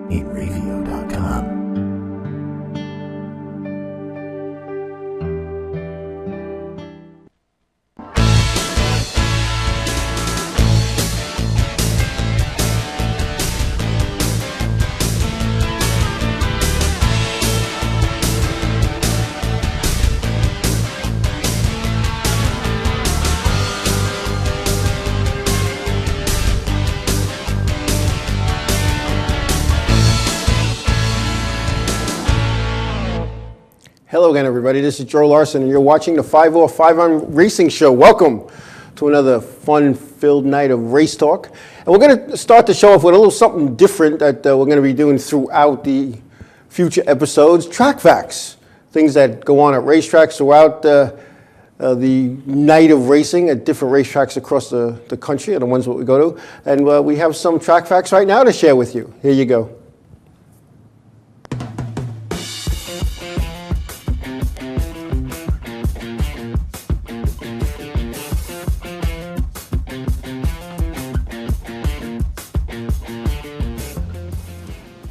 Inravio.com. Hello again, everybody. This is Joe Larson, and you're watching the 505 Racing Show. Welcome to another fun-filled night of race talk. And we're going to start the show off with a little something different that we're going to be doing throughout the future episodes. Track facts, things that go on at racetracks throughout the night of racing at different racetracks across the country, are the ones that we go to. And we have some track facts right now to share with you. Here you go.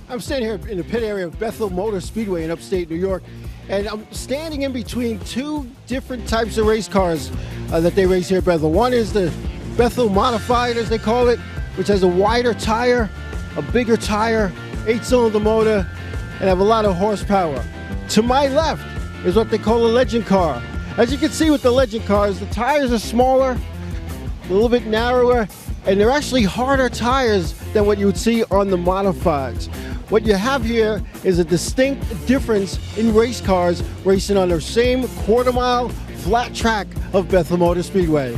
I'm standing here in the pit area of Bethel Motor Speedway in upstate New York, and I'm standing in between two different types of race cars that they race here at Bethel. One is the Bethel Modified, as they call it, which has a wider tire, a bigger tire, 8-cylinder motor, and have a lot of horsepower. To my left is what they call a legend car. As you can see with the legend cars, the tires are smaller, a little bit narrower, and they're actually harder tires than what you would see on the Modifieds. What you have here is a distinct difference in race cars racing on the same quarter-mile flat track of Bethel Motor Speedway.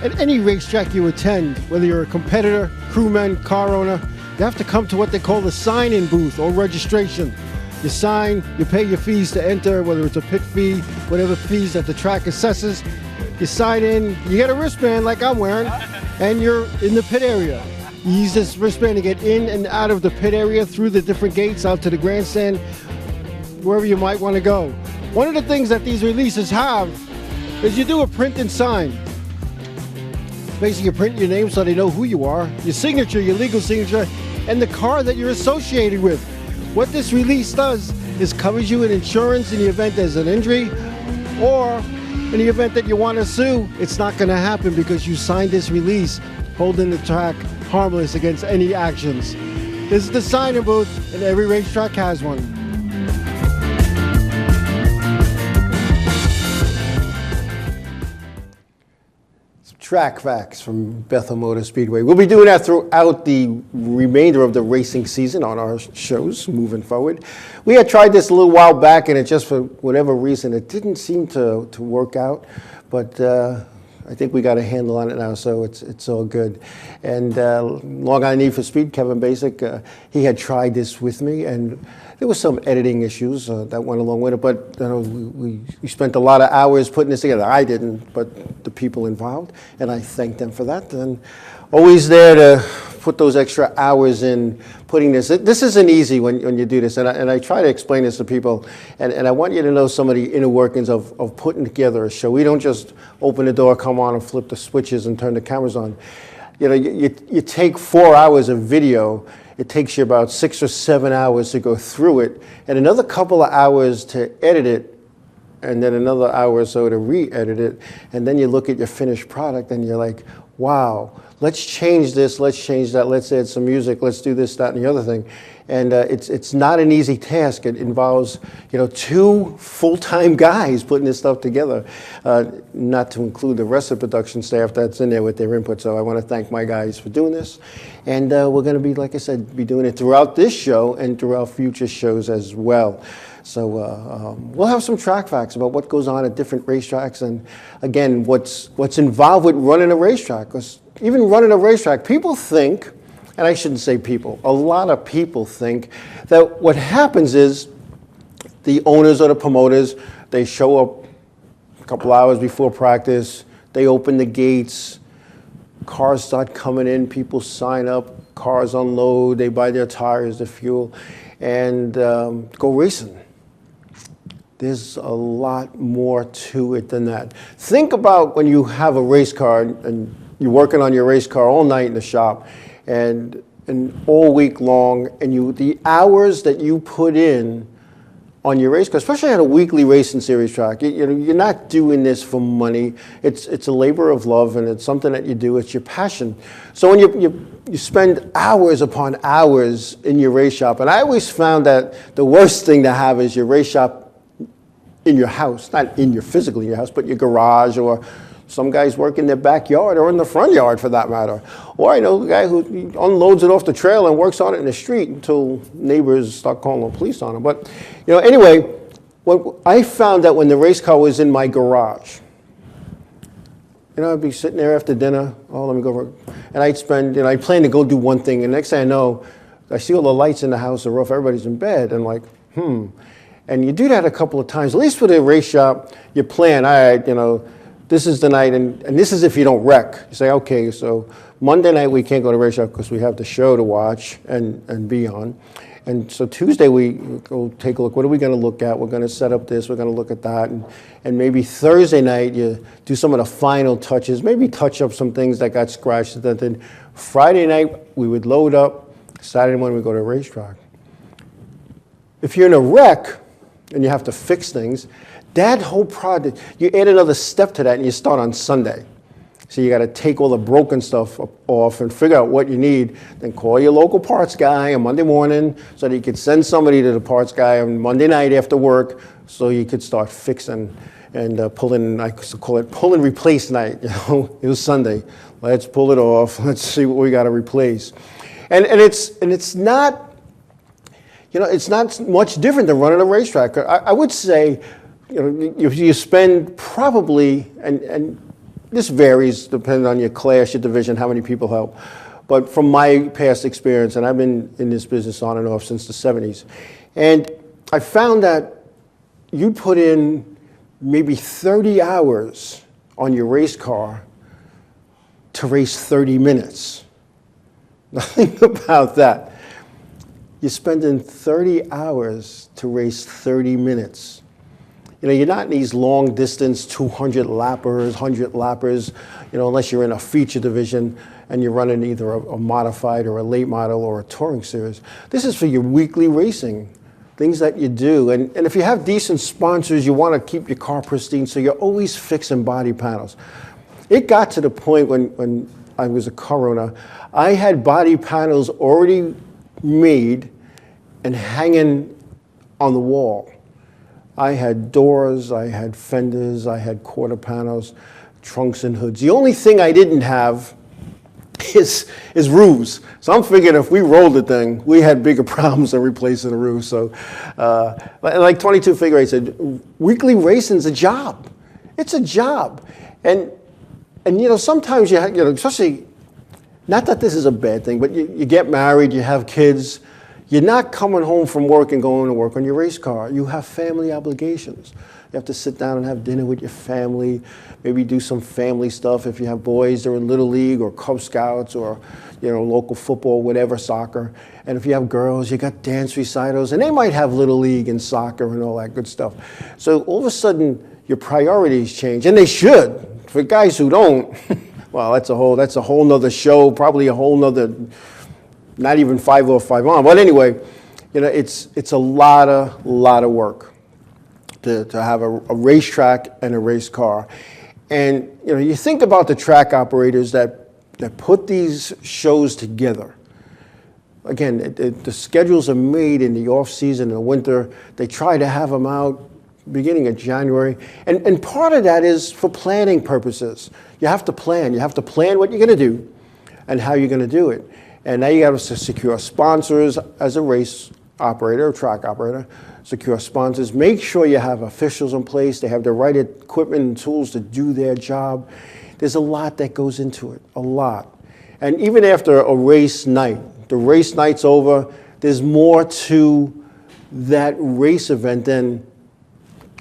At any racetrack you attend, whether you're a competitor, crewman, car owner, you have to come to what they call the sign-in booth or registration. You sign, you pay your fees to enter, whether it's a pit fee, whatever fees that the track assesses. You sign in, you get a wristband like I'm wearing, and you're in the pit area. You use this wristband to get in and out of the pit area through the different gates out to the grandstand, wherever you might want to go. One of the things that these releases have is you do a print and sign. Basically, you print your name so they know who you are, your signature, your legal signature, and the car that you're associated with. What this release does is covers you in insurance in the event there's an injury, or in the event that you want to sue. It's not going to happen because you signed this release holding the track harmless against any actions. This is the sign-in booth, and every racetrack has one. Track facts from Bethel Motor Speedway. We'll be doing that throughout the remainder of the racing season on our shows moving forward. We had tried this a little while back, and it just, for whatever reason, it didn't seem to work out. But I think we got a handle on it now, so it's all good. And Long Island Need for Speed, Kevin Basic, he had tried this with me, and there was some editing issues that went along with it, but you know, we spent a lot of hours putting this together. I didn't, but the people involved, and I thank them for that. And always there to put those extra hours in putting this. This isn't easy when you do this, and I try to explain this to people, and I want you to know some of the inner workings of putting together a show. We don't just open the door, come on, and flip the switches and turn the cameras on. You know, you take 4 hours of video. It takes you about 6 or 7 hours to go through it, and another couple of hours to edit it, and then another hour or so to re-edit it, and then you look at your finished product and you're like, wow, let's change this, let's change that, let's add some music, let's do this, that, and the other thing. And it's not an easy task. It involves, you know, 2 full-time guys putting this stuff together, not to include the rest of the production staff that's in there with their input. So I want to thank my guys for doing this. And we're going to be, like I said, be doing it throughout this show and throughout future shows as well. So we'll have some track facts about what goes on at different racetracks, and again, what's involved with running a racetrack. Because even running a racetrack, people think, and I shouldn't say people, a lot of people think that what happens is the owners or the promoters, they show up a couple hours before practice, they open the gates, cars start coming in, people sign up, cars unload, they buy their tires, the fuel, and go racing. There's a lot more to it than that. Think about when you have a race car and you're working on your race car all night in the shop and all week long, and the hours that you put in on your race car, especially at a weekly racing series track, you're not doing this for money. It's a labor of love, and it's something that you do. It's your passion. So when you spend hours upon hours in your race shop, and I always found that the worst thing to have is your race shop in your house, not physically in your house, but your garage, or some guys work in their backyard or in the front yard for that matter. Or I know the guy who unloads it off the trail and works on it in the street until neighbors start calling the police on him. But anyway, I found that when the race car was in my garage, I'd be sitting there after dinner, let me go work. And I'd spend, I plan to go do one thing, and the next thing I know, I see all the lights in the house are off, everybody's in bed, and like, And you do that a couple of times, at least for the race shop, you plan, all right, this is the night, and this is if you don't wreck. You say, okay, so Monday night we can't go to race shop because we have the show to watch and be on. And so Tuesday we go take a look. What are we going to look at? We're going to set up this. We're going to look at that. And maybe Thursday night you do some of the final touches, maybe touch up some things that got scratched. Then Friday night we would load up. Saturday morning we go to a racetrack. If you're in a wreck and you have to fix things, that whole project, you add another step to that and you start on Sunday. So you got to take all the broken stuff off and figure out what you need, then call your local parts guy on Monday morning so that you could send somebody to the parts guy on Monday night after work so you could start fixing and pulling, I used to call it pull and replace night. It was Sunday. Let's pull it off. Let's see what we got to replace. And it's not, it's not much different than running a racetrack. I would say, you spend probably, and this varies depending on your class, your division, how many people help. But from my past experience, and I've been in this business on and off since the 70s, and I found that you put in maybe 30 hours on your race car to race 30 minutes. Think about that. You're spending 30 hours to race 30 minutes. You're not in these long distance 200 lappers, 100 lappers, unless you're in a feature division and you're running either a modified or a late model or a touring series. This is for your weekly racing, things that you do. And if you have decent sponsors, you want to keep your car pristine, so you're always fixing body panels. It got to the point when I was a car owner, I had body panels already made and hanging on the wall. I had doors, I had fenders, I had quarter panels, trunks and hoods. The only thing I didn't have is roofs. So I'm figuring if we rolled the thing, we had bigger problems than replacing the roof. So like 22 Figure 8 said, weekly racing's a job. It's a job. And sometimes you especially, not that this is a bad thing, but you get married, you have kids. You're not coming home from work and going to work on your race car. You have family obligations. You have to sit down and have dinner with your family, maybe do some family stuff. If you have boys, they're in Little League or Cub Scouts or local football, whatever, soccer. And if you have girls, you got dance recitals, and they might have Little League and soccer and all that good stuff. So all of a sudden, your priorities change, and they should. For guys who don't, well, that's a whole nother show, probably a whole nother. Not even 5 off, 5 on. But anyway, it's a lot of work to have a racetrack and a race car. And you think about the track operators that put these shows together. Again, the schedules are made in the off season, in the winter. They try to have them out beginning of January. And part of that is for planning purposes. You have to plan. You have to plan what you're going to do and how you're going to do it. And now you got to secure sponsors as a race operator, or track operator, secure sponsors. Make sure you have officials in place. They have the right equipment and tools to do their job. There's a lot that goes into it, a lot. And even after a race night, the race night's over, there's more to that race event than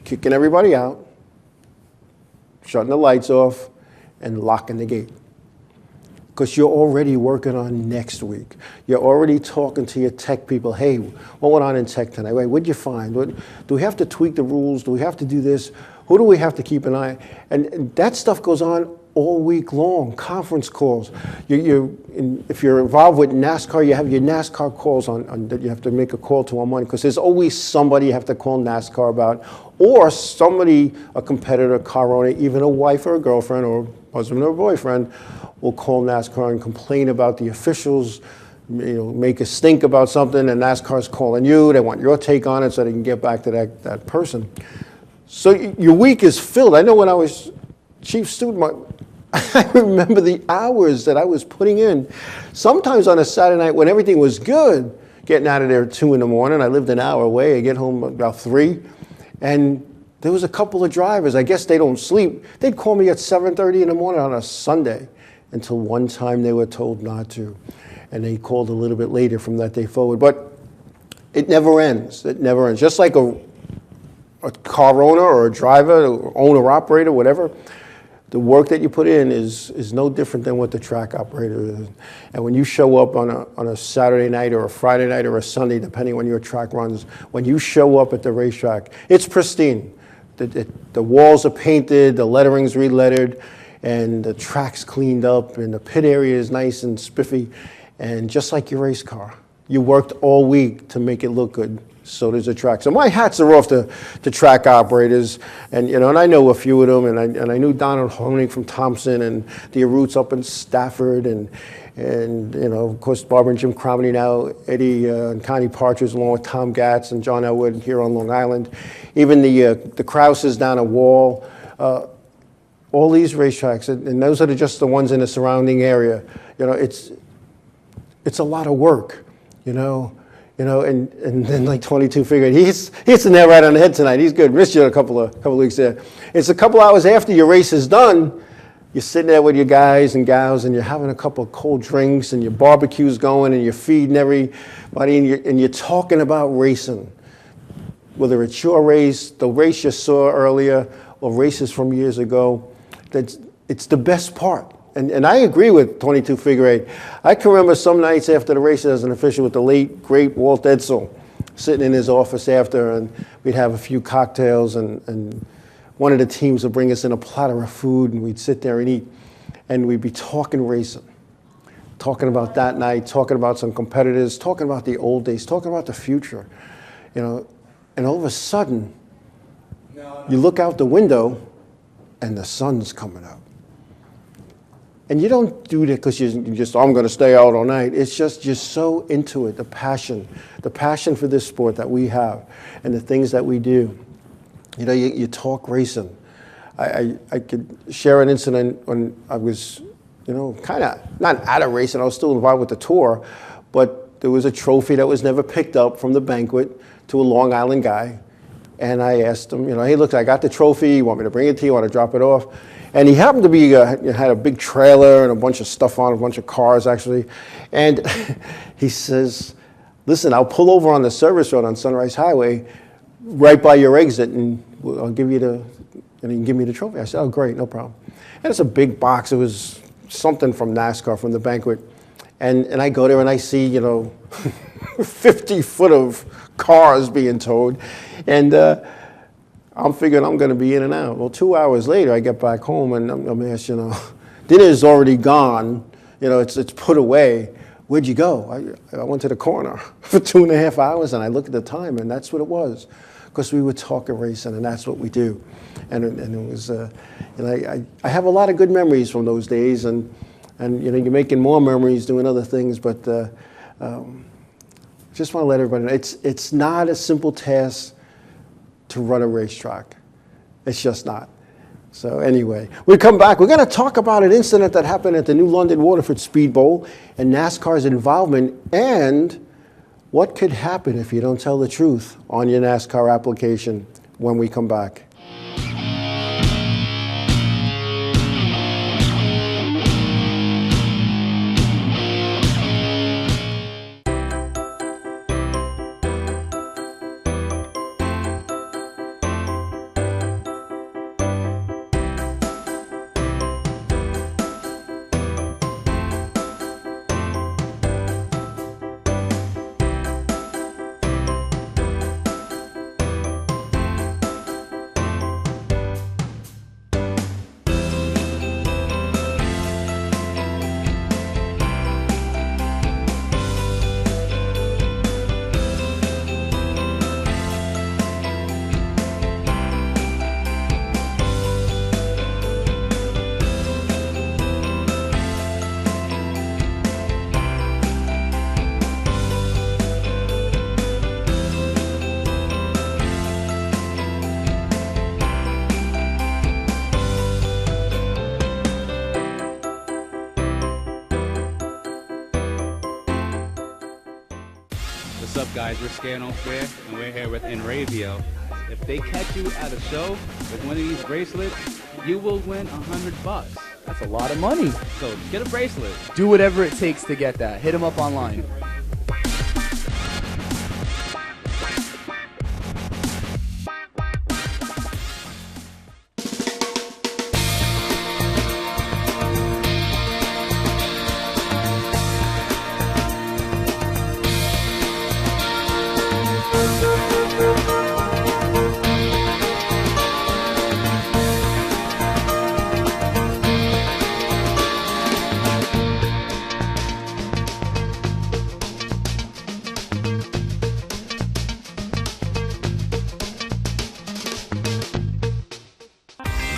kicking everybody out, shutting the lights off, and locking the gate. because you're already working on next week. You're already talking to your tech people. Hey, what went on in tech tonight? Wait, what'd you find? Do we have to tweak the rules? Do we have to do this? Who do we have to keep an eye? And that stuff goes on all week long. Conference calls. If you're involved with NASCAR, you have your NASCAR calls on that you have to make a call to on Monday, because there's always somebody you have to call NASCAR about, or somebody, a competitor, car owner, even a wife or a girlfriend or husband or boyfriend, will call NASCAR and complain about the officials, make a stink about something, and NASCAR's calling you. They want your take on it so they can get back to that person. So your week is filled. I know when I was chief student, I remember the hours that I was putting in. Sometimes on a Saturday night when everything was good, getting out of there at 2 in the morning. I lived an hour away. I get home about 3. And there was a couple of drivers. I guess they don't sleep. They'd call me at 7:30 in the morning on a Sunday, until one time they were told not to. And they called a little bit later from that day forward. But it never ends. It never ends. Just like a car owner or a driver, owner, operator, whatever, the work that you put in is no different than what the track operator is. And when you show up on a Saturday night or a Friday night or a Sunday, depending when your track runs, when you show up at the racetrack, it's pristine. The walls are painted, the lettering's re-lettered, and the track's cleaned up, and the pit area is nice and spiffy. And just like your race car, you worked all week to make it look good. So does the track. So my hats are off to track operators, and and I know a few of them, and I knew Donald Honig from Thompson, and the Roots up in Stafford, and of course Barbara and Jim Cromney now, Eddie and Connie Partridge, along with Tom Gatz and John Elwood here on Long Island, even the Krauses down at Wall, all these racetracks, and those are just the ones in the surrounding area. It's a lot of work, and then like 22 figured he hits the nail right on the head tonight. He's good. Missed you a couple of weeks there. It's a couple hours after your race is done. You're sitting there with your guys and gals, and you're having a couple of cold drinks, and your barbecue's going, and you're feeding everybody, and you're talking about racing. Whether it's your race, the race you saw earlier, or races from years ago, it's the best part. And I agree with 22 figure 8. I can remember some nights after the race as an official with the late, great Walt Edsel, sitting in his office after, and we'd have a few cocktails, and one of the teams would bring us in a platter of food, and we'd sit there and eat, and we'd be talking racing, talking about that night, talking about some competitors, talking about the old days, talking about the future, and all of a sudden, you look out the window, and the sun's coming up. And you don't do that because I'm going to stay out all night. It's just you're so into it, the passion for this sport that we have and the things that we do. You talk racing. I could share an incident when I was, kind of not out of racing. I was still involved with the tour, but there was a trophy that was never picked up from the banquet to a Long Island guy. And I asked him, hey, look, I got the trophy. You want me to bring it to you? Want to drop it off? And he happened to be, had a big trailer and a bunch of stuff on, a bunch of cars actually. And he says, listen, I'll pull over on the service road on Sunrise Highway right by your exit, and I'll give you and you can give me the trophy. I said, oh, great, no problem. And it's a big box. It was something from NASCAR, from the banquet. And I go there and I see, 50 foot of cars being towed. And I'm figuring I'm going to be in and out. Well, 2 hours later, I get back home and I'm asked, dinner's already gone. It's put away. Where'd you go? I went to the corner for 2.5 hours, and I looked at the time, and that's what it was, because we were talking racing, and that's what we do. And it was, I have a lot of good memories from those days, and you're making more memories doing other things, but just want to let everybody know, it's not a simple task to run a racetrack. It's just not. So anyway, we come back. We're going to talk about an incident that happened at the New London Waterford Speed Bowl and NASCAR's involvement, and what could happen if you don't tell the truth on your NASCAR application when we come back. What's up, guys? We're Scano Fair, and we're here with Inravio. If they catch you at a show with one of these bracelets, you will win $100. That's a lot of money. So get a bracelet. Do whatever it takes to get that. Hit them up online.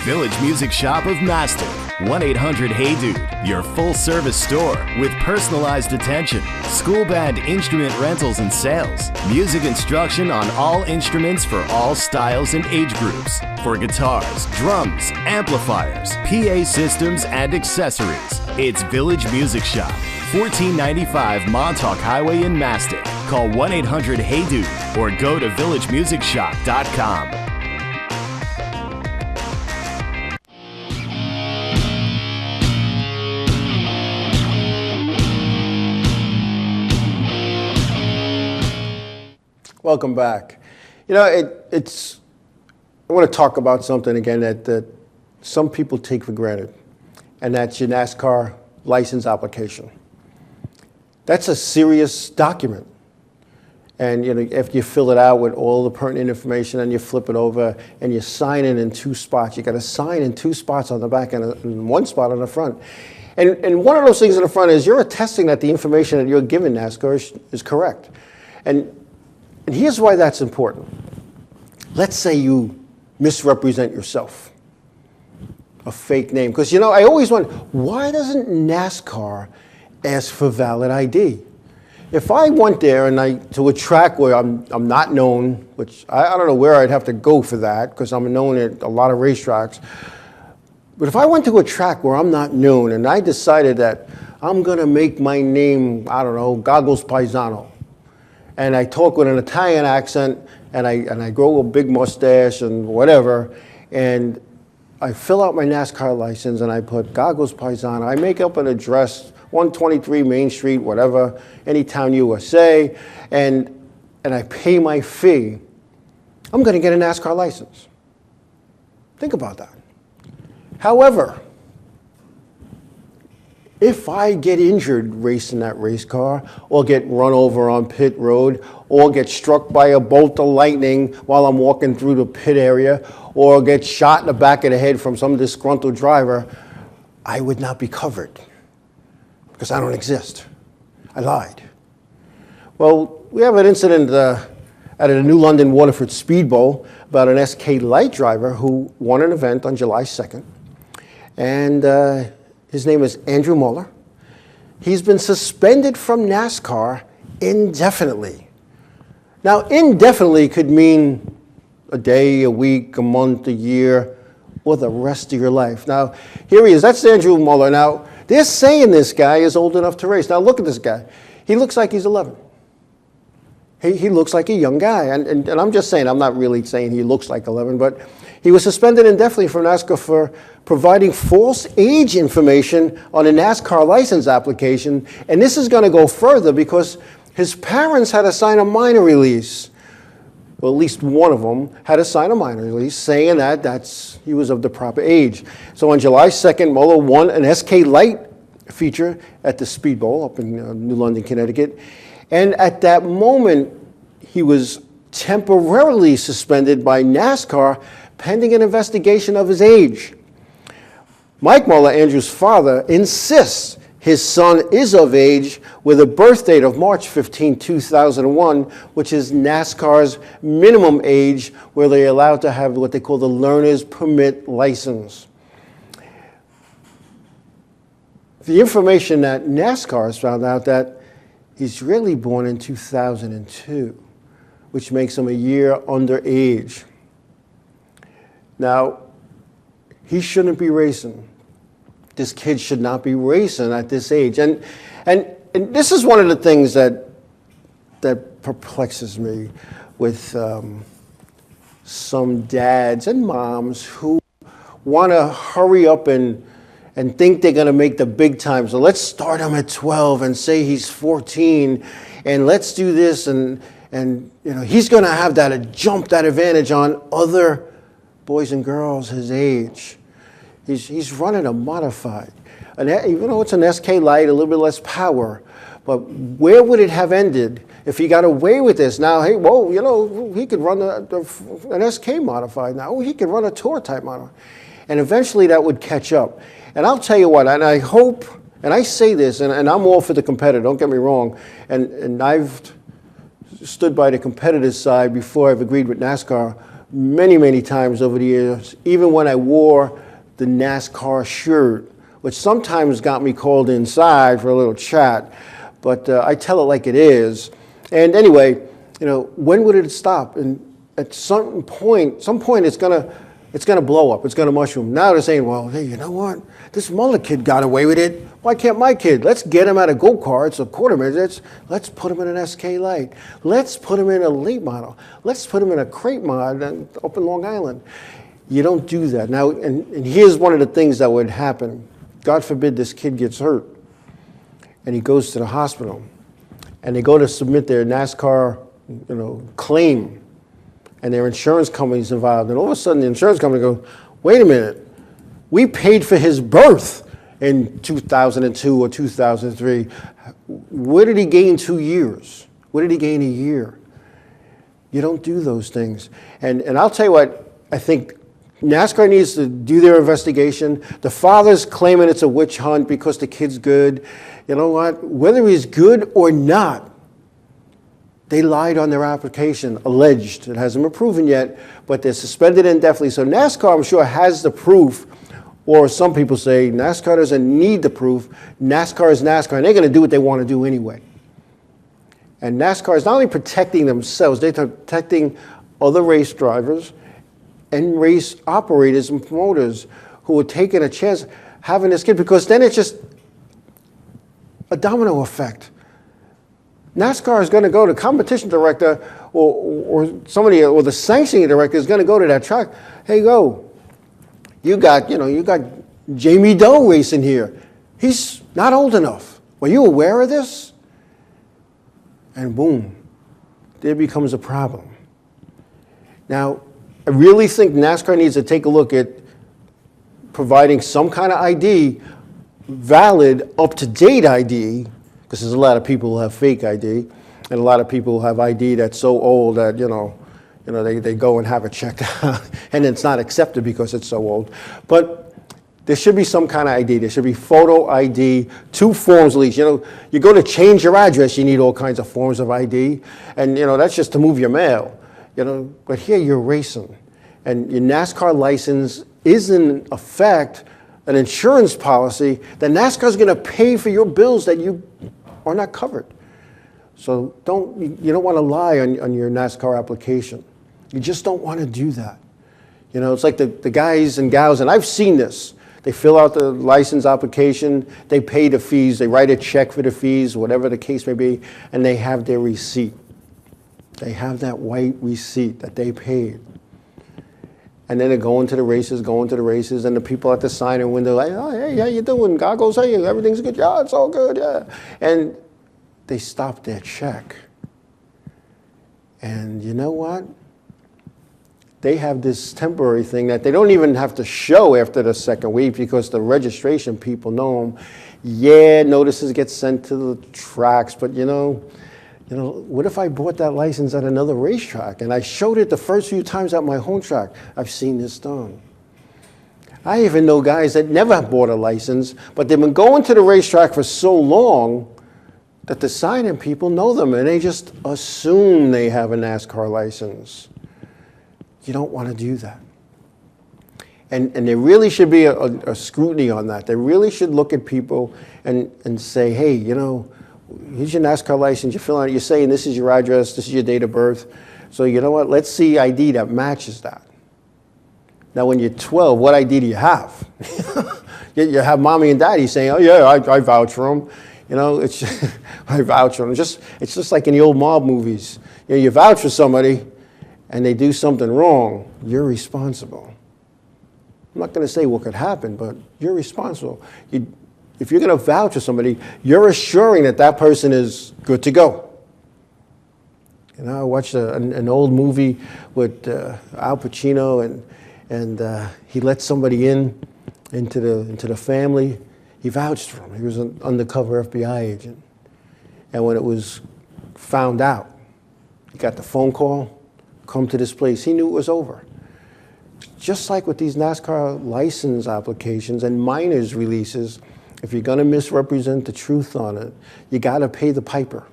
Village Music Shop of Master. 1-800-HEY-DUDE, your full-service store with personalized attention, school band instrument rentals and sales, music instruction on all instruments for all styles and age groups, for guitars, drums, amplifiers, PA systems, and accessories. It's Village Music Shop, 1495 Montauk Highway in Mastic. Call 1-800-HEY-DUDE or go to villagemusicshop.com. Welcome back. You know, I want to talk about something again that some people take for granted, and that's your NASCAR license application. That's a serious document. And you know, after you fill it out with all the pertinent information and you flip it over and you sign it in 2 spots, you got to sign in 2 spots on the back and 1 spot on the front. And one of those things in the front is you're attesting that the information that you're giving NASCAR is correct. And here's why that's important. Let's say you misrepresent yourself, a fake name. Because, you know, I always wonder, why doesn't NASCAR ask for valid ID? If I went there to a track where I'm not known, which I don't know where I'd have to go for that, because I'm known at a lot of racetracks. But if I went to a track where I'm not known and I decided that I'm going to make my name, I don't know, Goggles Paisano, and I talk with an Italian accent, and I grow a big mustache and whatever, and I fill out my NASCAR license and I put Goggles Paisano. I make up an address, 123 Main Street, whatever, Anytown, USA, and I pay my fee. I'm going to get a NASCAR license. Think about that. However, if I get injured racing that race car, or get run over on pit road, or get struck by a bolt of lightning while I'm walking through the pit area, or get shot in the back of the head from some disgruntled driver, I would not be covered because I don't exist. I lied. Well, we have an incident at a New London Waterford Speed Bowl about an SK Light driver who won an event on July 2nd. And his name is Andrew Muller. He's been suspended from NASCAR indefinitely. Now, indefinitely could mean a day, a week, a month, a year, or the rest of your life. Now, here he is. That's Andrew Muller. Now, they're saying this guy is old enough to race. Now, look at this guy. He looks like he's 11. He looks like a young guy. And I'm just saying, I'm not really saying he looks like 11, but he was suspended indefinitely from NASCAR for providing false age information on a NASCAR license application. And this is going to go further because his parents had to sign a minor release. Well, at least one of them had to sign a minor release saying that he was of the proper age. So on July 2nd, Muller won an SK Light feature at the Speed Bowl up in New London, Connecticut. And at that moment, he was temporarily suspended by NASCAR pending an investigation of his age. Mike Muller, Andrew's father, insists his son is of age with a birth date of March 15, 2001, which is NASCAR's minimum age where they're allowed to have what they call the learner's permit license. The information that NASCAR has found out that he's really born in 2002, which makes him a year underage. Now, he shouldn't be racing. This kid should not be racing at this age. And this is one of the things that perplexes me with some dads and moms who want to hurry up and think they're going to make the big time. So let's start him at 12 and say he's 14, and let's do this, and he's going to have that advantage on other boys and girls his age. He's running a modified. And even though it's an SK Light, a little bit less power, but where would it have ended if he got away with this? Now, hey, whoa, he could run an SK modified now. Oh, he could run a tour type modified. And eventually that would catch up. And I'll tell you what, and I hope, and I say this, and I'm all for the competitor, don't get me wrong, and I've stood by the competitor's side before I've agreed with NASCAR many, many times over the years, even when I wore the NASCAR shirt, which sometimes got me called inside for a little chat, but I tell it like it is. And anyway, when would it stop? And at some point it's gonna blow up. It's gonna mushroom. Now they're saying, well, hey, you know what? This Muller kid got away with it. Why can't my kid? Let's get him out of go-karts or quarter midgets. Let's put him in an SK Light. Let's put him in a late model. Let's put him in a crate mod up in Long Island. You don't do that. Now, and here's one of the things that would happen. God forbid this kid gets hurt and he goes to the hospital and they go to submit their NASCAR, claim, and their insurance company's involved. And all of a sudden the insurance company goes, wait a minute, we paid for his birth in 2002 or 2003. Where did he gain 2 years? Where did he gain a year? You don't do those things. And I'll tell you what, I think NASCAR needs to do their investigation. The father's claiming it's a witch hunt because the kid's good. You know what? Whether he's good or not, they lied on their application, alleged. It hasn't been proven yet, but they're suspended indefinitely. So NASCAR, I'm sure, has the proof, or some people say NASCAR doesn't need the proof. NASCAR is NASCAR, and they're going to do what they want to do anyway. And NASCAR is not only protecting themselves, they're protecting other race drivers and race operators and promoters who are taking a chance having this kid, because then it's just a domino effect. NASCAR is going to go to competition director or somebody, or the sanctioning director is going to go to that track. Hey, you got Jamie Doe racing here. He's not old enough. Were you aware of this? And boom, there becomes a problem. Now, I really think NASCAR needs to take a look at providing some kind of ID, valid, up-to-date ID, because there's a lot of people who have fake ID, and a lot of people who have ID that's so old that, they go and have it checked out, and it's not accepted because it's so old. But there should be some kind of ID. There should be photo ID, 2 forms at least. You go to change your address, you need all kinds of forms of ID, and that's just to move your mail. But here you're racing, and your NASCAR license is in effect an insurance policy that NASCAR is going to pay for your bills that you are not covered. So you don't want to lie on your NASCAR application. You just don't want to do that. It's like the guys and gals, and I've seen this. They fill out the license application, they pay the fees, they write a check for the fees, whatever the case may be, and they have their receipt. They have that white receipt that they paid. And then they're going to the races, and the people at the sign-in window like, oh, hey, how you doing? Goggles, hey, everything's good? Yeah, it's all good, yeah. And they stop their check. And you know what? They have this temporary thing that they don't even have to show after the second week because the registration people know them. Yeah, notices get sent to the tracks, but what if I bought that license at another racetrack and I showed it the first few times at my home track? I've seen this done. I even know guys that never bought a license, but they've been going to the racetrack for so long that the sign-in people know them and they just assume they have a NASCAR license. You don't want to do that. And there really should be a scrutiny on that. They really should look at people and say, hey, here's your NASCAR license, you fill out, you're saying this is your address, this is your date of birth. So you know what, let's see ID that matches that. Now when you're 12, what ID do you have? You have mommy and daddy saying, oh yeah, I vouch for them. You know, it's I vouch for them. It's just like in the old mob movies. You know, you vouch for somebody, and they do something wrong. You're responsible. I'm not going to say what could happen, but you're responsible. If you're going to vouch for somebody, you're assuring that that person is good to go. You know, I watched an old movie with Al Pacino, and he let somebody into the family. He vouched for him. He was an undercover FBI agent. And when it was found out, he got the phone call, come to this place. He knew it was over. Just like with these NASCAR license applications and minors releases, if you're going to misrepresent the truth on it, you got to pay the piper.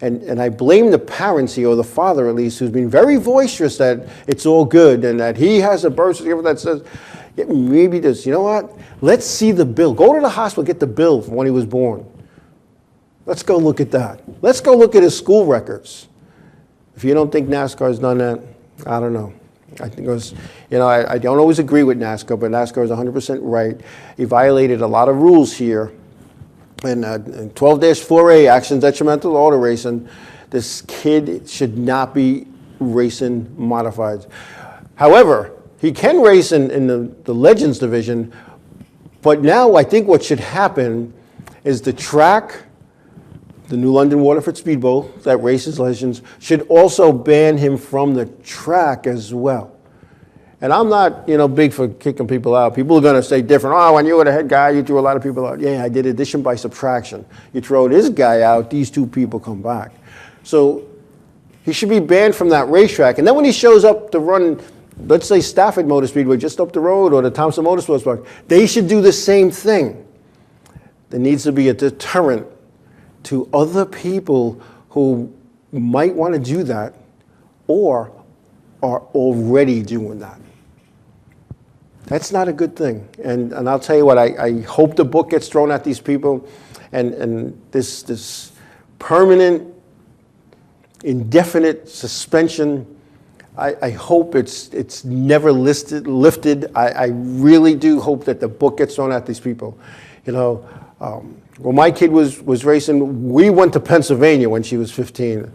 And I blame the parents here, or the father at least, who's been very boisterous that it's all good and that he has a birth certificate that says, maybe this, you know what? Let's see the bill. Go to the hospital, get the bill from when he was born. Let's go look at that. Let's go look at his school records. If you don't think NASCAR's done that, I don't know. I think it was, you know, I don't always agree with NASCAR, but NASCAR is 100% right. He violated a lot of rules here. In 12-4A, actions detrimental to auto racing, this kid should not be racing modifieds. However, he can race in the Legends division, but now I think what should happen is the track, the New London Waterford Speedboat that races Legends, should also ban him from the track as well. And I'm not, you know, big for kicking people out. People are going to say different. Oh, when you were the head guy, you threw a lot of people out. Yeah, I did addition by subtraction. You throw this guy out, these two people come back. So he should be banned from that racetrack. And then when he shows up to run, let's say Stafford Motor Speedway just up the road, or the Thompson Motorsports Park, they should do the same thing. There needs to be a deterrent to other people who might want to do that or are already doing that. That's not a good thing. And I'll tell you what, I hope the book gets thrown at these people, and this permanent, indefinite suspension, I hope it's never lifted. I really do hope that the book gets thrown at these people. You know, when my kid was racing, we went to Pennsylvania when she was 15.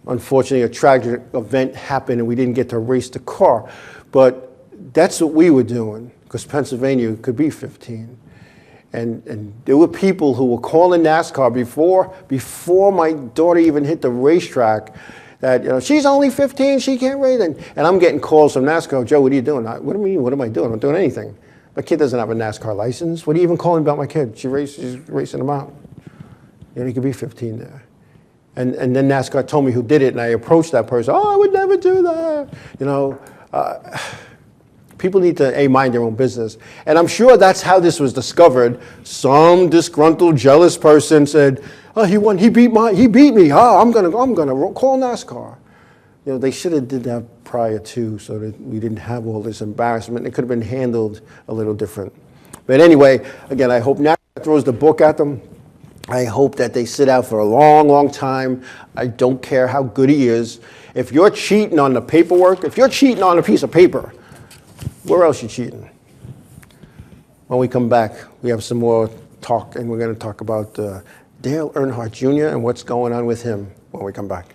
Unfortunately, a tragic event happened and we didn't get to race the car. But that's what we were doing, because Pennsylvania could be 15. And there were people who were calling NASCAR before my daughter even hit the racetrack that, you know, she's only 15, she can't race. And I'm getting calls from NASCAR. Joe, what are you doing? What do you mean, what am I doing? I'm not doing anything. My kid doesn't have a NASCAR license. What are you even calling about my kid? She's racing them out. You know, he could be 15 there. And then NASCAR told me who did it, and I approached that person. Oh, I would never do that. You know, people need to mind their own business. And I'm sure that's how this was discovered. Some disgruntled, jealous person said, oh, he won, he beat me. Oh, I'm gonna call NASCAR. You know, they should have did that prior to, so that we didn't have all this embarrassment. It could have been handled a little different. But anyway, again, I hope NASCAR throws the book at them. I hope that they sit out for a long, long time. I don't care how good he is. If you're cheating on the paperwork, if you're cheating on a piece of paper, where else are you cheating? When we come back, we have some more talk, and we're going to talk about Dale Earnhardt Jr. and what's going on with him when we come back.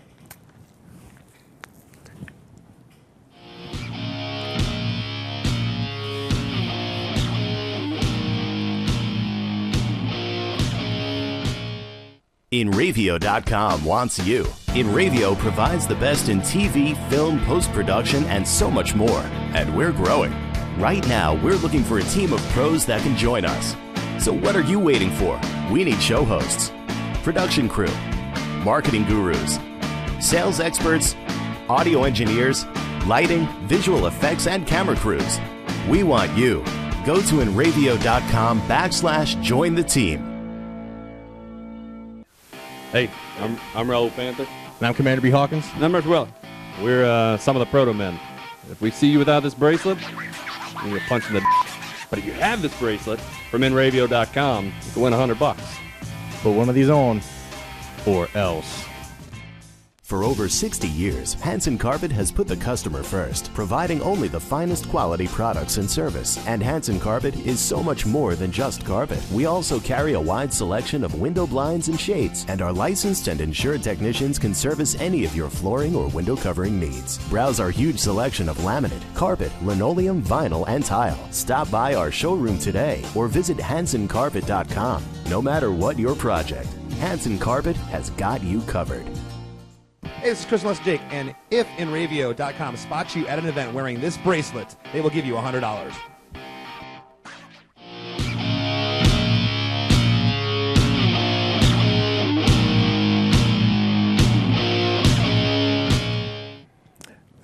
Inravio.com wants you. Inravio provides the best in TV, film, post-production, and so much more. And we're growing. Right now, we're looking for a team of pros that can join us. So what are you waiting for? We need show hosts, production crew, marketing gurus, sales experts, audio engineers, lighting, visual effects, and camera crews. We want you. Go to Inravio.com/join the team. Hey, I'm Raul Panther. And I'm Commander B. Hawkins. And I'm Rich Weller. We're some of the proto men. If we see you without this bracelet, you get punched in the But if you have this bracelet from Inravio.com, you can win $100. Put one of these on, or else. For over 60 years, Hanson Carpet has put the customer first, providing only the finest quality products and service. And Hanson Carpet is so much more than just carpet. We also carry a wide selection of window blinds and shades, and our licensed and insured technicians can service any of your flooring or window covering needs. Browse our huge selection of laminate, carpet, linoleum, vinyl, and tile. Stop by our showroom today or visit HansonCarpet.com. No matter what your project, Hanson Carpet has got you covered. Hey, this is Chris Les Jake, and if Inravio.com spots you at an event wearing this bracelet, they will give you $100.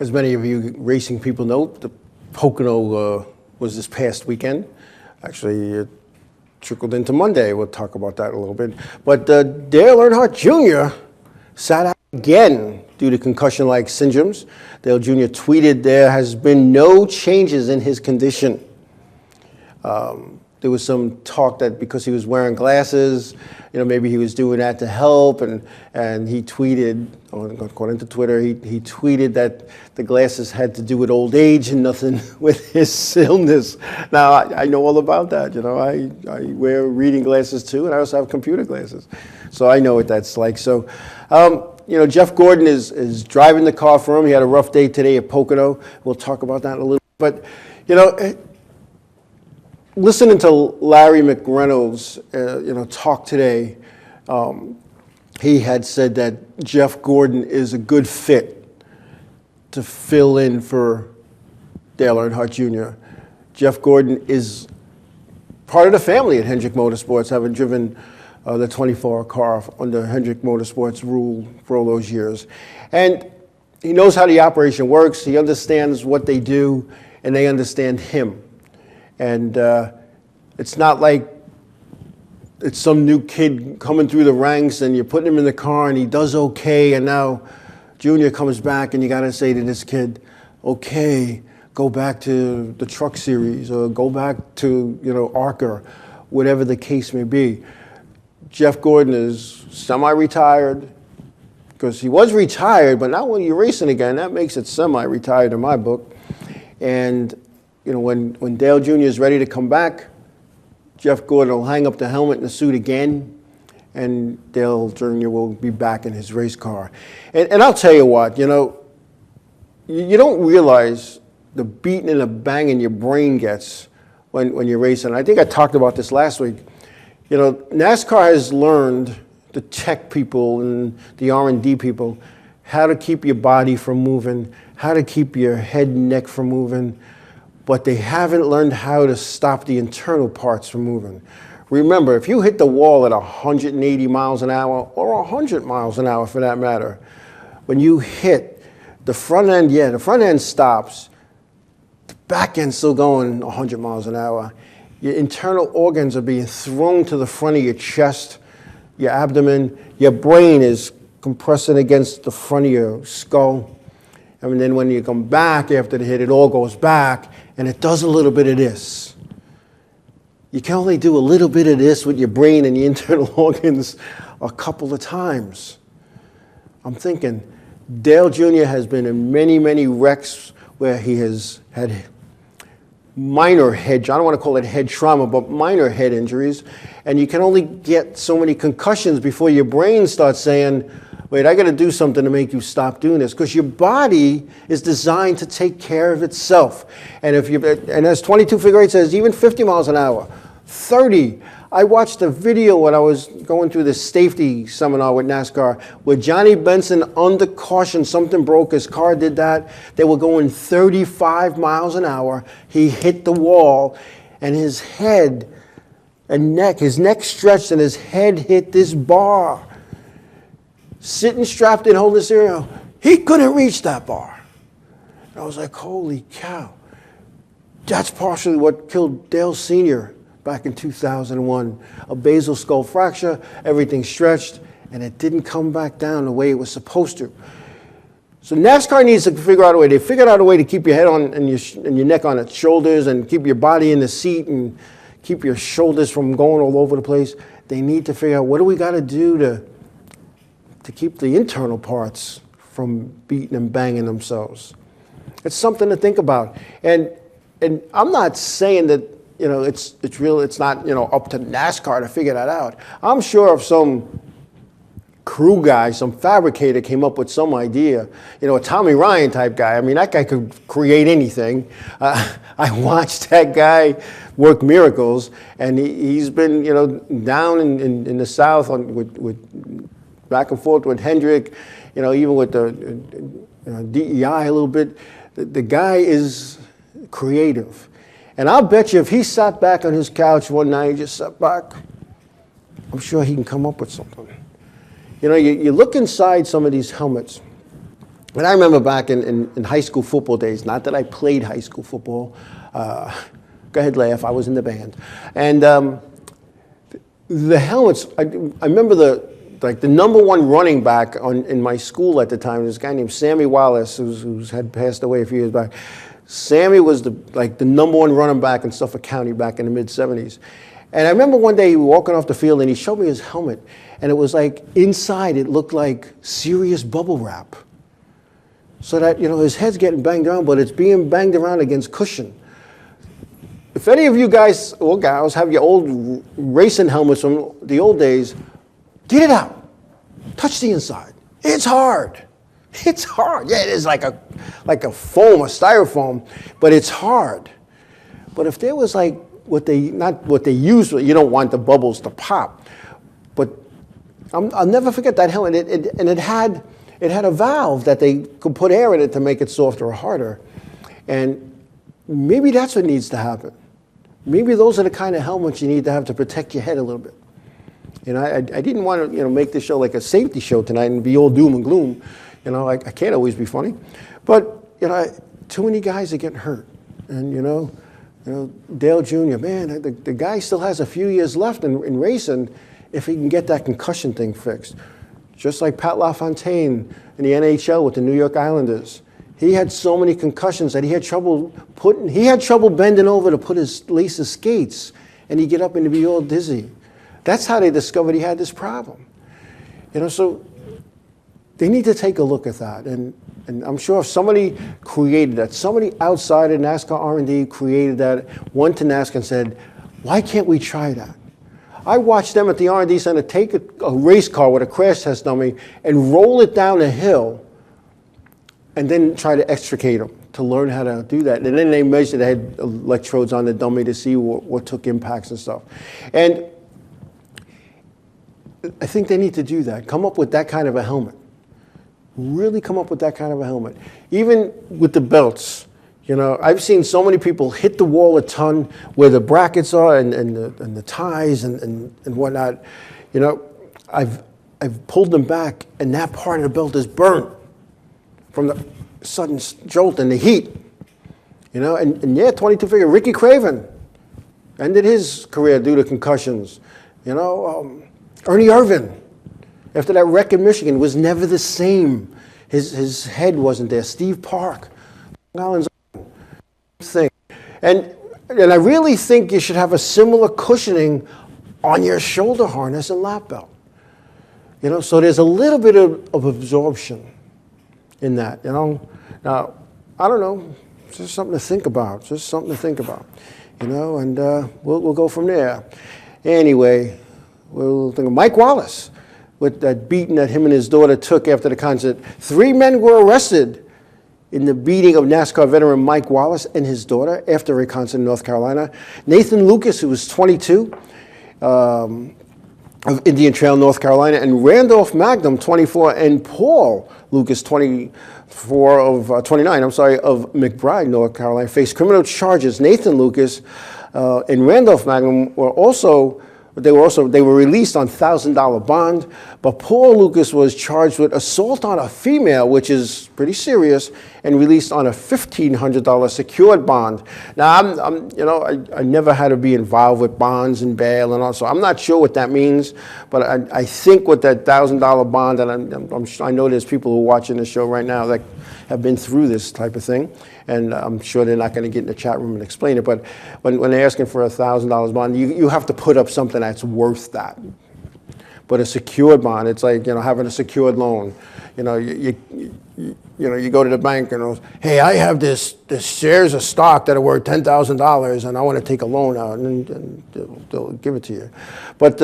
As many of you racing people know, the Pocono was this past weekend. Actually, it trickled into Monday. We'll talk about that a little bit. But Dale Earnhardt Jr. sat out again due to concussion-like syndromes. Dale Jr. tweeted there has been no changes in his condition. There was some talk that because he was wearing glasses, maybe he was doing that to help, and he tweeted, according to Twitter, he tweeted that the glasses had to do with old age and nothing with his illness. Now, I know all about that, I wear reading glasses too, and I also have computer glasses. So I know what that's like. So, Jeff Gordon is driving the car for him. He had a rough day today at Pocono. We'll talk about that in a little bit. But, listening to Larry McReynolds, talk today, he had said that Jeff Gordon is a good fit to fill in for Dale Earnhardt Jr. Jeff Gordon is part of the family at Hendrick Motorsports, having driven the 24-hour car under Hendrick Motorsports rule for all those years. And he knows how the operation works. He understands what they do, and they understand him. And it's not like it's some new kid coming through the ranks and you're putting him in the car and he does okay, and now Junior comes back and you got to say to this kid, okay, go back to the truck series or go back to, ARCA, whatever the case may be. Jeff Gordon is semi-retired, because he was retired, but now when you're racing again, that makes it semi-retired in my book. And when Dale Jr. is ready to come back, Jeff Gordon will hang up the helmet and the suit again, and Dale Jr. will be back in his race car. And I'll tell you what, you don't realize the beating and the banging your brain gets when you're racing. I think I talked about this last week. NASCAR has learned, the tech people and the R&D people, how to keep your body from moving, how to keep your head and neck from moving, but they haven't learned how to stop the internal parts from moving. Remember, if you hit the wall at 180 miles an hour, or 100 miles an hour for that matter, when you hit the front end, the front end stops, the back end's still going 100 miles an hour. Your internal organs are being thrown to the front of your chest, your abdomen, your brain is compressing against the front of your skull. And then when you come back after the hit, it all goes back, and it does a little bit of this. You can only do a little bit of this with your brain and your internal organs a couple of times. I'm thinking, Dale Jr. has been in many, many wrecks where he has had minor head, I don't want to call it head trauma, but minor head injuries. And you can only get so many concussions before your brain starts saying, wait, I got to do something to make you stop doing this, because your body is designed to take care of itself. And as 22 figure 8 says, even 50 miles an hour, 30. I watched a video when I was going through the safety seminar with NASCAR where Johnny Benson, under caution, something broke, his car did that. They were going 35 miles an hour. He hit the wall, and his head and neck, his neck stretched, and his head hit this bar. Sitting strapped in, holding the steering wheel, he couldn't reach that bar. And I was like, holy cow. That's partially what killed Dale Sr. back in 2001. A basal skull fracture, everything stretched, and it didn't come back down the way it was supposed to. So NASCAR needs to figure out a way. They figured out a way to keep your head on and your neck on its shoulders, and keep your body in the seat, and keep your shoulders from going all over the place. They need to figure out, what do we got to do to keep the internal parts from beating and banging themselves. It's something to think about. And I'm not saying that, it's not, up to NASCAR to figure that out. I'm sure if some crew guy, some fabricator came up with some idea, a Tommy Ryan type guy. I mean, that guy could create anything. I watched that guy work miracles, and he's been, down in the South with back and forth with Hendrick, even with the DEI a little bit. The guy is creative. And I'll bet you if he sat back on his couch one night, just sat back, I'm sure he can come up with something. You look inside some of these helmets, and I remember back in high school football days, not that I played high school football. Go ahead, laugh, I was in the band. And the helmets, I remember the number one running back in my school at the time, this guy named Sammy Wallace, who had passed away a few years back. Sammy was the number one running back in Suffolk County back in the mid-'70s. And I remember one day he was walking off the field and he showed me his helmet. And it was like inside it looked like serious bubble wrap. So that, his head's getting banged around, but it's being banged around against cushion. If any of you guys or gals have your old racing helmets from the old days, get it out. Touch the inside. It's hard. It's hard. Yeah, it is like a foam, a styrofoam, but it's hard. But if there was not what they use, you don't want the bubbles to pop. But I'll never forget that helmet. It had a valve that they could put air in it to make it softer or harder. And maybe that's what needs to happen. Maybe those are the kind of helmets you need to have to protect your head a little bit. I didn't want to make this show like a safety show tonight and be all doom and gloom. I can't always be funny. But, too many guys are getting hurt. And, Dale Jr., man, the guy still has a few years left in racing if he can get that concussion thing fixed. Just like Pat LaFontaine in the NHL with the New York Islanders. He had so many concussions that he had trouble bending over to put his lace his skates, and he'd get up and he'd be all dizzy. That's how they discovered he had this problem. So they need to take a look at that. And I'm sure if somebody created that, somebody outside of NASCAR R&D created that, went to NASCAR and said, why can't we try that? I watched them at the R&D Center take a race car with a crash test dummy and roll it down a hill and then try to extricate them to learn how to do that. And then they measured, they had electrodes on the dummy to see what took impacts and stuff. And I think they need to do that, come up with that kind of a helmet. Really come up with that kind of a helmet. Even with the belts, I've seen so many people hit the wall a ton where the brackets are and the ties and whatnot. I've pulled them back and that part of the belt is burnt from the sudden jolt and the heat. And yeah, 22 figure, Ricky Craven ended his career due to concussions. Ernie Irvan, after that wreck in Michigan, was never the same. His head wasn't there. Steve Park, Long Island's thing. And I really think you should have a similar cushioning on your shoulder harness and lap belt. So there's a little bit of absorption in that, Now, I don't know, it's just something to think about, and we'll go from there. Anyway, we'll think of Mike Wallace with that beating that him and his daughter took after the concert. 3 men were arrested in the beating of NASCAR veteran Mike Wallace and his daughter after a concert in North Carolina. Nathan Lucas, who was 22, of Indian Trail, North Carolina, and Randolph Magnum, 24, and Paul Lucas, 29, of McBride, North Carolina, faced criminal charges. Nathan Lucas and Randolph Magnum they were released on $1,000 bond, but Paul Lucas was charged with assault on a female, which is pretty serious, and released on a $1,500 secured bond. Now, I never had to be involved with bonds and bail and all, so I'm not sure what that means, but I think with that $1,000 bond, and I know there's people who are watching the show right now that have been through this type of thing, and I'm sure they're not going to get in the chat room and explain it, but when they're asking for a $1,000 bond, you have to put up something that's worth that. but a secured bond. It's like, having a secured loan. You go to the bank and hey, I have this shares of stock that are worth $10,000 and I want to take a loan out, and they'll give it to you. But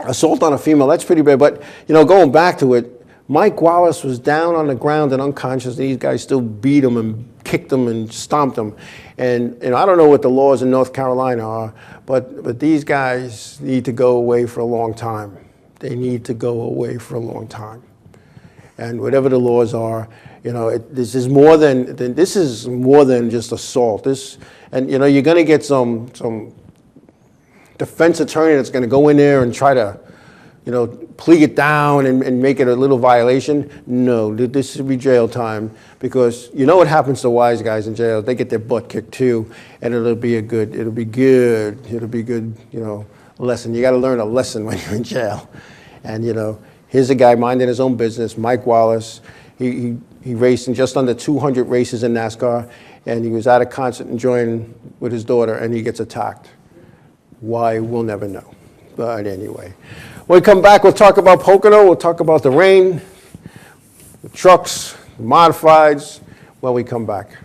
assault on a female, that's pretty bad. But going back to it, Mike Wallace was down on the ground and unconscious. These guys still beat him and kicked him and stomped him. And I don't know what the laws in North Carolina are, but these guys need to go away for a long time. They need to go away for a long time. And whatever the laws are, this is more than just assault. You're going to get some defense attorney that's going to go in there and try to, plead it down and make it a little violation. No, this should be jail time, because what happens to wise guys in jail? They get their butt kicked too, and it'll be good lesson. You got to learn a lesson when you're in jail. And here's a guy minding his own business, Mike Wallace. He raced in just under 200 races in NASCAR, and he was at a concert enjoying with his daughter, and he gets attacked. Why, we'll never know. But anyway, when we come back, we'll talk about Pocono, we'll talk about the rain, the trucks, the modifieds, when we come back.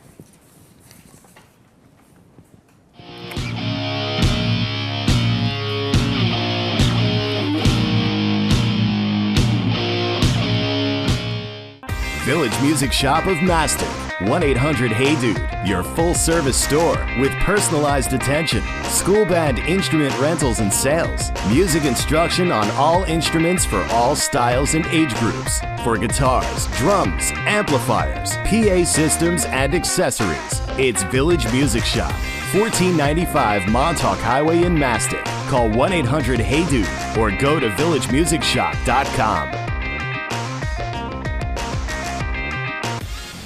Village Music Shop of Mastic. 1-800-HEY-DUDE, your full-service store with personalized attention, school band instrument rentals and sales, music instruction on all instruments for all styles and age groups, for guitars, drums, amplifiers, PA systems, and accessories. It's Village Music Shop, 1495 Montauk Highway in Mastic. Call 1-800-HEY-DUDE or go to villagemusicshop.com.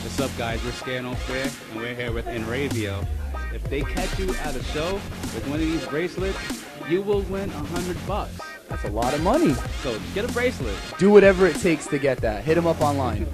What's up, guys? We're Scano Fair, and we're here with Inravio. If they catch you at a show with one of these bracelets, you will win $100. That's a lot of money. So get a bracelet. Do whatever it takes to get that. Hit them up online.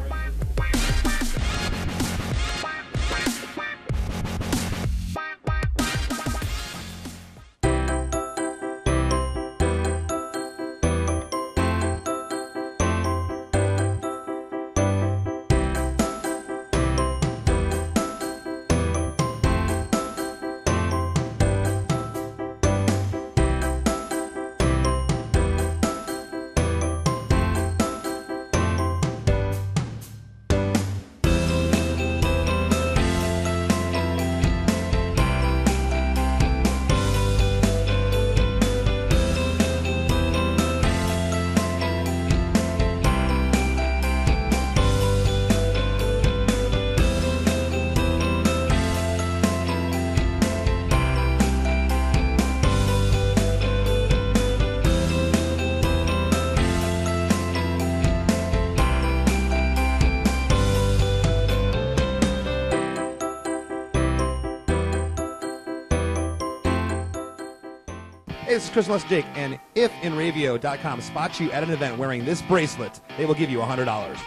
Hey, this is Chris Les Jake, and if Inravio.com spots you at an event wearing this bracelet, they will give you $100.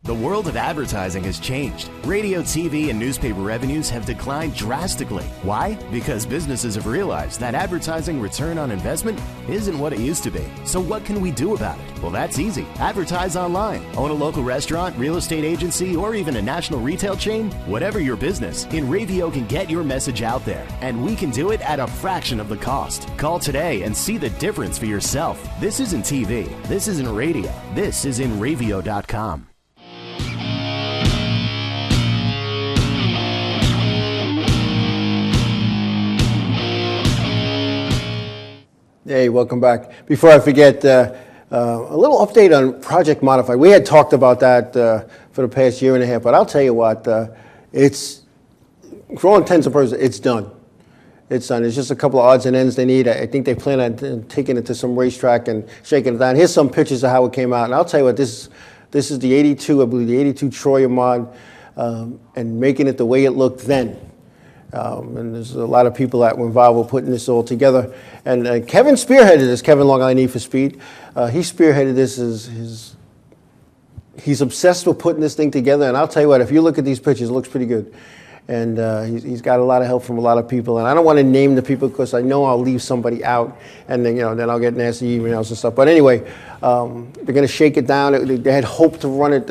The world of advertising has changed. Radio, TV, and newspaper revenues have declined drastically. Why? Because businesses have realized that advertising return on investment isn't what it used to be. So what can we do about it? Well, that's easy. Advertise online. Own a local restaurant, real estate agency, or even a national retail chain? Whatever your business, Inravio can get your message out there, and we can do it at a fraction of the cost. Call today and see the difference for yourself. This isn't TV. This isn't radio. This is Inravio.com. Hey, welcome back. Before I forget, a little update on Project Modify. We had talked about that for the past year and a half, but I'll tell you what, it's, for all intents and purposes, it's done. It's done. It's just a couple of odds and ends they need. I think they plan on taking it to some racetrack and shaking it down. Here's some pictures of how it came out, and I'll tell you what, this is the 82, I believe, the 82 Troyer mod, and making it the way it looked then. And there's a lot of people that were involved with putting this all together. And Kevin spearheaded this, Kevin Long Island Need for Speed. He spearheaded this. He's obsessed with putting this thing together. And I'll tell you what, if you look at these pictures, it looks pretty good. And he's got a lot of help from a lot of people. And I don't want to name the people because I know I'll leave somebody out, and then then I'll get nasty emails and stuff. But anyway, they're going to shake it down. They had hoped to run it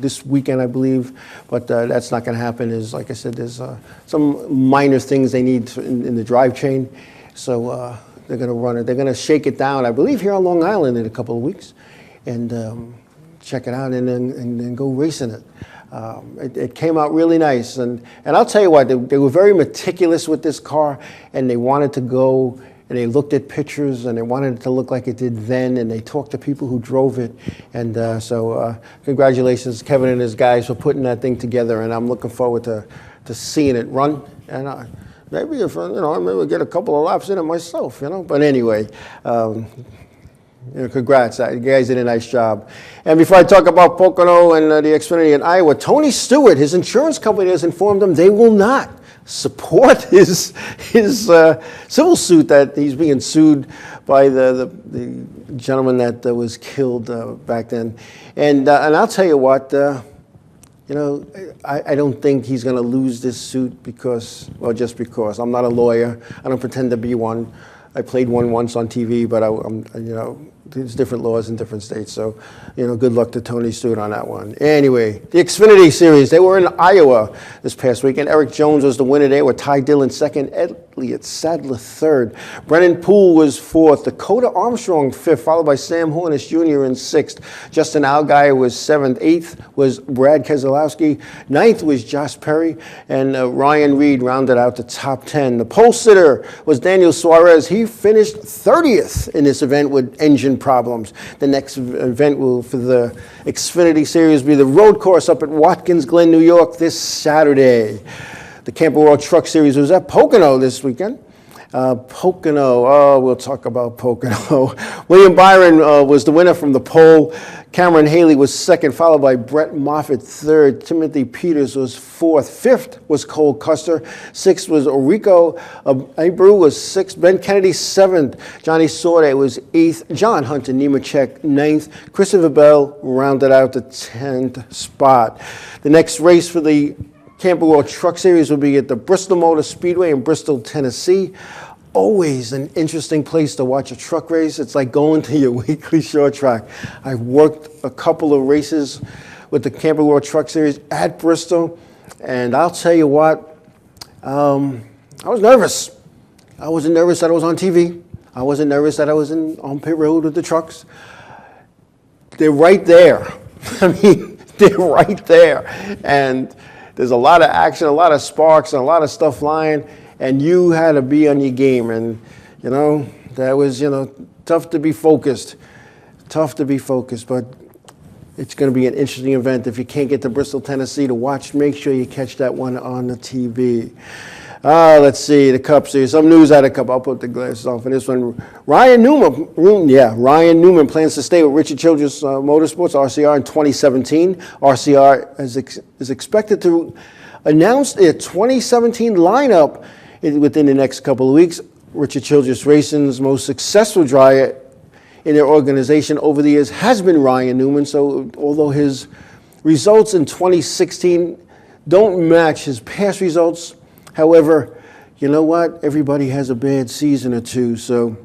this weekend, I believe, but that's not going to happen. Like I said, there's some minor things they need in the drive chain. So they're going to run it. They're going to shake it down, I believe, here on Long Island in a couple of weeks, and check it out and then go racing it. It came out really nice, and I'll tell you what, they were very meticulous with this car, and they wanted to go, and they looked at pictures, and they wanted it to look like it did then, and they talked to people who drove it, and so congratulations, Kevin and his guys, for putting that thing together, and I'm looking forward to seeing it run, and maybe if I maybe get a couple of laps in it myself, but anyway. Congrats, you guys did a nice job. And before I talk about Pocono and the Xfinity in Iowa, Tony Stewart, his insurance company has informed him they will not support his civil suit that he's being sued by the gentleman that was killed back then. And I'll tell you what, I don't think he's going to lose this suit just because. I'm not a lawyer. I don't pretend to be one. I played one once on TV, but there's different laws in different states. So, good luck to Tony Stewart on that one. Anyway, the Xfinity Series, they were in Iowa this past weekend. Eric Jones was the winner there with Ty Dillon second, Elliott Sadler third. Brennan Poole was fourth. Dakota Armstrong fifth, followed by Sam Hornish Jr. in sixth. Justin Allgaier was seventh. Eighth was Brad Keselowski. Ninth was Josh Perry. And Ryan Reed rounded out the top 10. The pole sitter was Daniel Suarez. He finished 30th in this event with engine problems. The next event for the Xfinity Series be the road course up at Watkins Glen, New York this Saturday. The Camping World Truck Series was at Pocono this weekend. Pocono, we'll talk about Pocono. William Byron was the winner from the pole. Cameron Haley was second, followed by Brett Moffitt third. Timothy Peters was fourth. Fifth was Cole Custer. Sixth was Orico Abreu was sixth. Ben Kennedy seventh. Johnny Sorday was eighth. John Hunter Nemechek ninth. Christopher Bell rounded out the 10th spot. The next race for the Camping World Truck Series will be at the Bristol Motor Speedway in Bristol, Tennessee. Always an interesting place to watch a truck race. It's like going to your weekly short track. I've worked a couple of races with the Camping World Truck Series at Bristol, and I'll tell you what, I was nervous. I wasn't nervous that I was on TV. I wasn't nervous that I was on pit road with the trucks. They're right there. I mean, they're right there. And there's a lot of action, a lot of sparks, and a lot of stuff flying, and you had to be on your game. And, that was, tough to be focused. Tough to be focused, but it's going to be an interesting event. If you can't get to Bristol, Tennessee to watch, make sure you catch that one on the TV. Let's see, the Cup Series. Some news out of Cup. I'll put the glasses on for this one. Ryan Newman plans to stay with Richard Childress Motorsports, RCR, in 2017. RCR is expected to announce their 2017 lineup within the next couple of weeks. Richard Childress Racing's most successful driver in their organization over the years has been Ryan Newman. So although his results in 2016 don't match his past results, however, you know what? Everybody has a bad season or two, so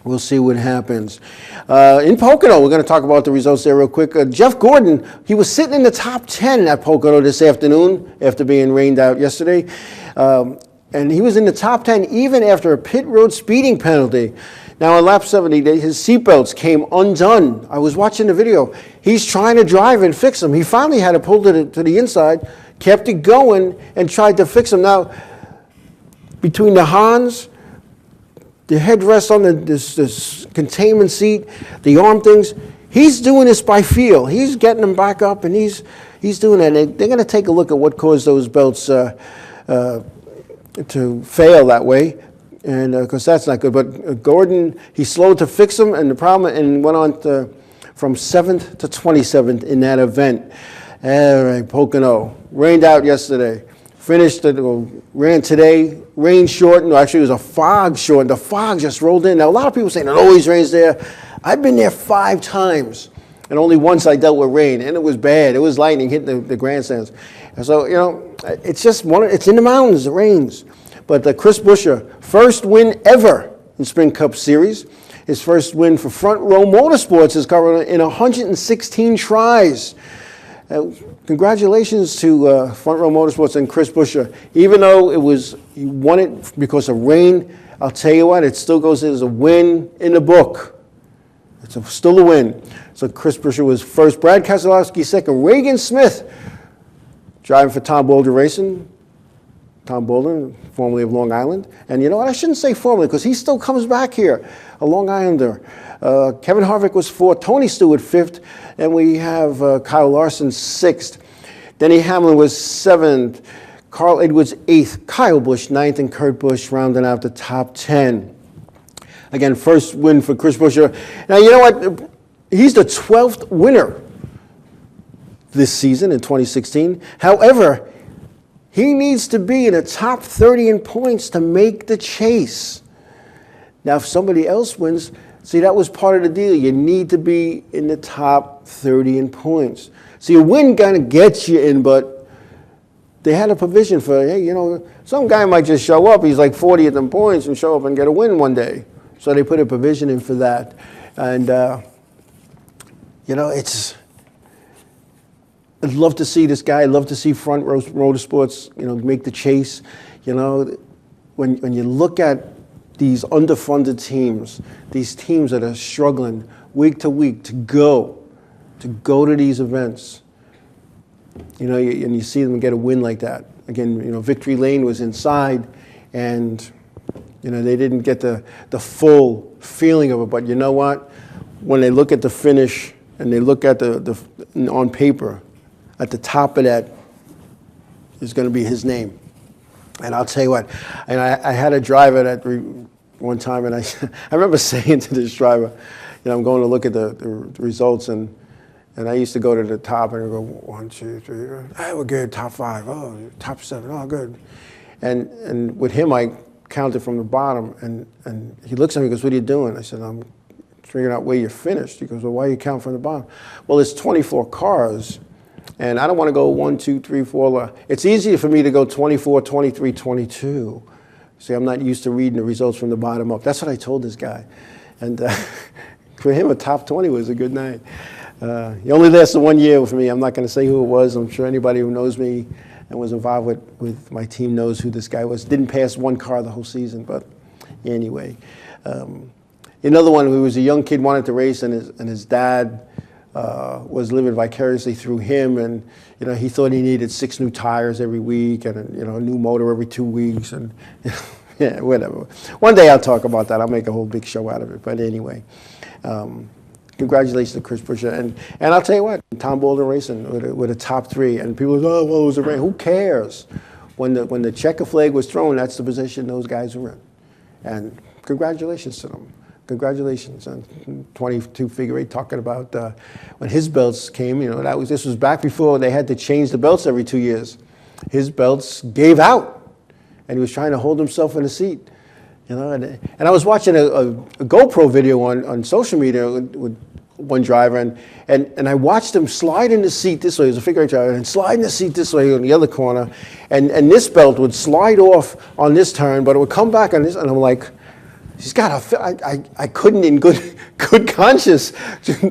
we'll see what happens. In Pocono, we're going to talk about the results there real quick. Jeff Gordon, he was sitting in the top 10 at Pocono this afternoon after being rained out yesterday. And he was in the top 10 even after a pit road speeding penalty. Now, on lap 70, his seatbelts came undone. I was watching the video. He's trying to drive and fix them. He finally had to pull to the inside, kept it going, and tried to fix them. Now, between the Hans, the headrest on this containment seat, the arm things, he's doing this by feel. He's getting them back up, and he's doing that. And they're going to take a look at what caused those belts to fail that way, and because that's not good. But Gordon, he slowed to fix them, and the problem, and went on from 7th to 27th in that event. All right, Pocono rained out yesterday. Ran today, rain shortened. Actually, it was a fog shortened. The fog just rolled in. Now, a lot of people saying it always rains there. I've been there 5 times, and only once I dealt with rain, and it was bad. It was lightning hitting the grandstands. So, it's just it's in the mountains, it rains. But Chris Buescher, first win ever in Sprint Cup Series. His first win for Front Row Motorsports is covered in 116 tries. Congratulations to Front Row Motorsports and Chris Buescher. Even though you won it because of rain, I'll tell you what, it still goes in as a win in the book. It's still a win. So Chris Buescher was first, Brad Keselowski second, Reagan Smith driving for Tom Boulder Racing. Tom Boulder, formerly of Long Island. And you know what, I shouldn't say formerly because he still comes back here, a Long Islander. Kevin Harvick was fourth, Tony Stewart fifth, and we have Kyle Larson sixth. Denny Hamlin was seventh, Carl Edwards eighth, Kyle Busch ninth, and Kurt Busch rounding out the top 10. Again, first win for Chris Buescher. Now, you know what? He's the 12th winner this season in 2016. However, he needs to be in the top 30 in points to make the chase. Now, if somebody else wins, see, that was part of the deal. You need to be in the top 30 in points. See, a win kind of gets you in, but they had a provision for, hey, some guy might just show up. He's like 40th in points and show up and get a win one day. So they put a provision in for that. And, I'd love to see this guy. I'd love to see Front Row Motorsports, make the chase. When you look at these underfunded teams, these teams that are struggling week to week to go to these events, and you see them get a win like that. Again, Victory Lane was inside, and they didn't get the full feeling of it. But you know what? When they look at the finish and they look at the on paper, at the top of that is going to be his name. And I'll tell you what, and I had a driver that one time, and I remember saying to this driver, I'm going to look at the results, and I used to go to the top and I go 1, 2, 3, hey, we're good, top 5, oh, top 7, oh, good. And with him, I counted from the bottom, and he looks at me and goes, what are you doing? I said, I'm figuring out where you finished. He goes, well, why are you counting from the bottom? Well, there's 24 cars. And I don't want to go 1, 2, 3, 4. It's easier for me to go 24, 23, 22. See, I'm not used to reading the results from the bottom up. That's what I told this guy. And for him, a top 20 was a good night. He only lasted 1 year for me. I'm not going to say who it was. I'm sure anybody who knows me and was involved with my team knows who this guy was. Didn't pass one car the whole season, but anyway. Another one who was a young kid, wanted to race, and his dad was living vicariously through him, and he thought he needed 6 new tires every week and a new motor every 2 weeks, and yeah, whatever. One day I'll talk about that. I'll make a whole big show out of it. But anyway, congratulations to Chris Buescher, and I'll tell you what, Tom Boulder Racing with a top 3, and people go, oh, well, it was a rain. Who cares? When the checker flag was thrown, that's the position those guys were in, and congratulations to them. Congratulations on 22 figure 8, talking about when his belts came, this was back before they had to change the belts every 2 years. His belts gave out, and he was trying to hold himself in a seat, and I was watching a GoPro video on social media with one driver, and I watched him slide in the seat this way. He was a figure 8 driver, and slide in the seat this way on the other corner, and this belt would slide off on this turn, but it would come back on this, and I'm like, he's got I couldn't in good conscience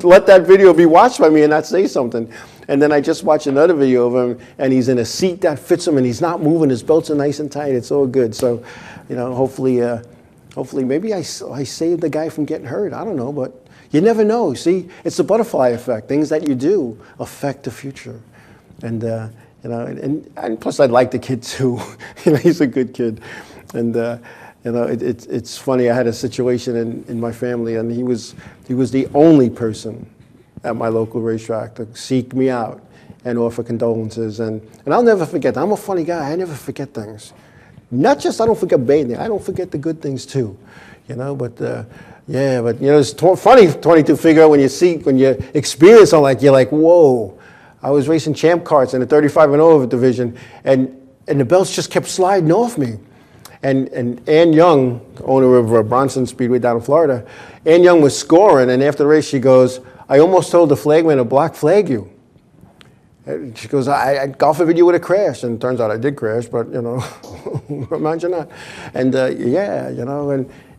let that video be watched by me and not say something. And then I just watched another video of him, and he's in a seat that fits him, and he's not moving. His belts are nice and tight. It's all good. So, hopefully maybe I saved the guy from getting hurt. I don't know, but you never know. See, it's the butterfly effect. Things that you do affect the future. And and plus I like the kid too. He's a good kid. And it's funny. I had a situation in my family, and he was the only person at my local racetrack to seek me out and offer condolences. And I'll never forget that. I'm a funny guy. I never forget things. Not just I don't forget bad things. I don't forget the good things too. But it's funny 22 figure when you experience something like, you're like, whoa. I was racing champ karts in the 35 and over division, and the belts just kept sliding off me. And Ann Young, owner of Bronson Speedway down in Florida, Ann Young was scoring, and after the race she goes, I almost told the flagman to black flag you. And she goes, God forbid you would have crashed. And it turns out I did crash, but, you know, imagine that. And, yeah, you know,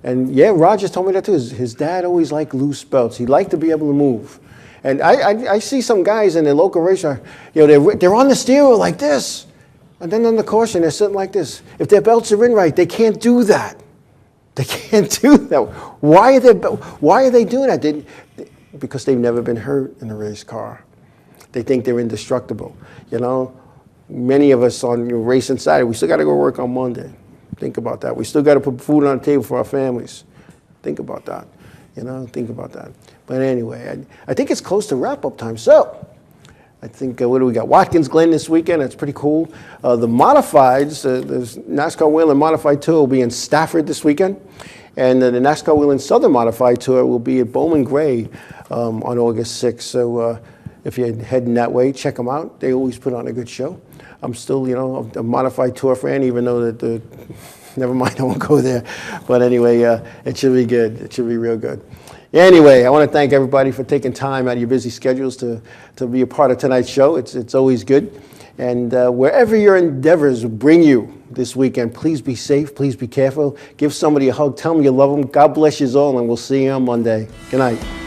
and yeah, Rogers told me that too. His dad always liked loose belts. He liked to be able to move. And I see some guys in the local racetrack, you know, they're on the steering like this. And then on the caution, they're sitting like this. If their belts are in right, they can't do that. They can't do that. Why are they doing that? Because they've never been hurt in a race car. They think they're indestructible. You know, many of us on your racing side, we still got to go work on Monday. Think about that. We still got to put food on the table for our families. Think about that. You know, think about that. But anyway, I think it's close to wrap-up time. So, I think, what do we got? Watkins Glen this weekend. That's pretty cool. The Modifieds, the NASCAR Whelen Modified Tour will be in Stafford this weekend. And the NASCAR Whelen Southern Modified Tour will be at Bowman Gray on August 6th. So if you're heading that way, check them out. They always put on a good show. I'm still, you know, a Modified Tour fan, even though that never mind, I won't go there. But anyway, it should be good. It should be real good. Anyway, I want to thank everybody for taking time out of your busy schedules to be a part of tonight's show. It's always good. And wherever your endeavors bring you this weekend, please be safe. Please be careful. Give somebody a hug. Tell them you love them. God bless you all, and we'll see you on Monday. Good night.